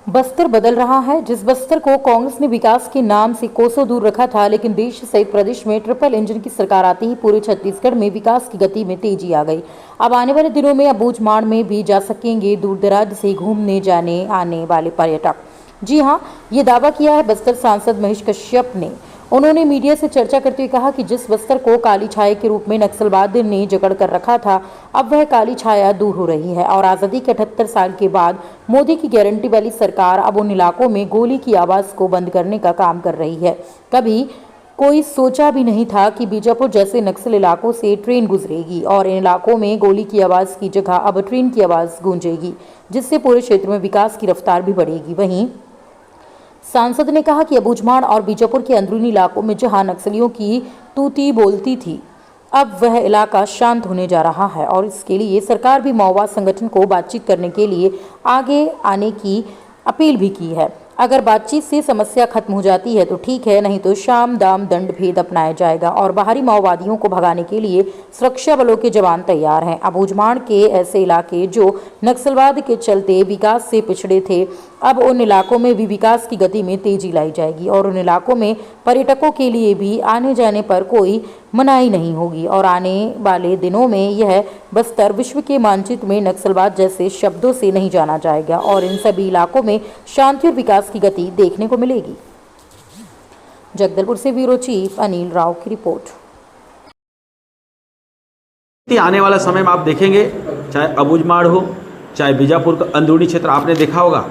बस्तर बदल रहा है। जिस बस्तर को कांग्रेस ने विकास के नाम से कोसों दूर रखा था, लेकिन देश सहित प्रदेश में ट्रिपल इंजन की सरकार आते ही पूरे छत्तीसगढ़ में विकास की गति में तेजी आ गई। अब आने वाले दिनों में अबूझमाड़ में भी जा सकेंगे दूर दराज से घूमने जाने आने वाले पर्यटक। जी हां, ये दावा किया है बस्तर सांसद महेश कश्यप ने। उन्होंने मीडिया से चर्चा करते हुए कहा कि जिस बस्तर को काली छाया के रूप में नक्सलवाद ने जकड़ कर रखा था, अब वह काली छाया दूर हो रही है और आज़ादी के 78 साल के बाद मोदी की गारंटी वाली सरकार अब उन इलाकों में गोली की आवाज़ को बंद करने का काम कर रही है। कभी कोई सोचा भी नहीं था कि बीजापुर जैसे नक्सल इलाकों से ट्रेन गुजरेगी और इन इलाकों में गोली की आवाज़ की जगह अब ट्रेन की आवाज़ गूंजेगी, जिससे पूरे क्षेत्र में विकास की रफ्तार भी बढ़ेगी। वहीं सांसद ने कहा कि अबूझमाड़ और बीजापुर के अंदरूनी इलाकों में जहां नक्सलियों की तूती बोलती थी, अब वह इलाका शांत होने जा रहा है और इसके लिए सरकार भी माओवाद संगठन को बातचीत करने के लिए आगे आने की अपील भी की है। अगर बातचीत से समस्या खत्म हो जाती है तो ठीक है, नहीं तो शाम दाम दंड भेद अपनाया जाएगा और बाहरी माओवादियों को भगाने के लिए सुरक्षा बलों के जवान तैयार हैं। अबूझमाड़ के ऐसे इलाके जो नक्सलवाद के चलते विकास से पिछड़े थे, अब उन इलाकों में भी विकास की गति में तेजी लाई जाएगी और उन इलाकों में पर्यटकों के लिए भी आने जाने पर कोई मनाही नहीं होगी और आने वाले दिनों में यह बस्तर विश्व के मानचित्र में नक्सलवाद जैसे शब्दों से नहीं जाना जाएगा और इन सभी इलाकों में शांति और विकास की गति देखने को मिलेगी। जगदलपुर से ब्यूरो चीफ अनिल राव की रिपोर्ट। आने वाला समय में आप देखेंगे, चाहे अबूझमाड़ हो चाहे बीजापुर का अंदरूनी क्षेत्र, आपने देखा होगा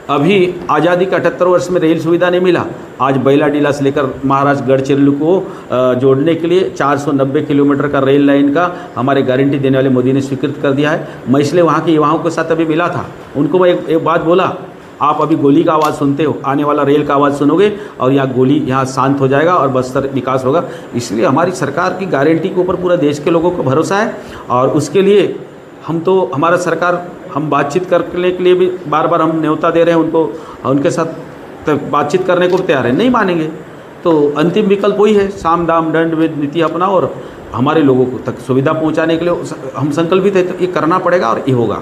अभी आज़ादी के 78 वर्ष में रेल सुविधा नहीं मिला। आज बैलाडीला से लेकर महाराष्ट्र गढ़चिरौली को जोड़ने के लिए 490 किलोमीटर का रेल लाइन का हमारे गारंटी देने वाले मोदी ने स्वीकृत कर दिया है। मैं इसलिए वहाँ के युवाओं के साथ अभी मिला था, उनको मैं एक बात बोला, आप अभी गोली का आवाज़ सुनते हो, आने वाला रेल का आवाज़ सुनोगे और यहाँ गोली यहाँ शांत हो जाएगा और बस्तर विकास होगा। इसलिए हमारी सरकार की गारंटी के ऊपर पूरा देश के लोगों को भरोसा है और उसके लिए हमारा सरकार हम बातचीत करने के लिए भी बार बार हम न्योता दे रहे हैं उनको, उनके साथ बातचीत करने को तैयार है। नहीं मानेंगे तो अंतिम विकल्प वही है, साम दाम दंड भेद नीति अपनाओ और हमारे लोगों को तक सुविधा पहुंचाने के लिए हम संकल्पित है, तो ये करना पड़ेगा और ये होगा।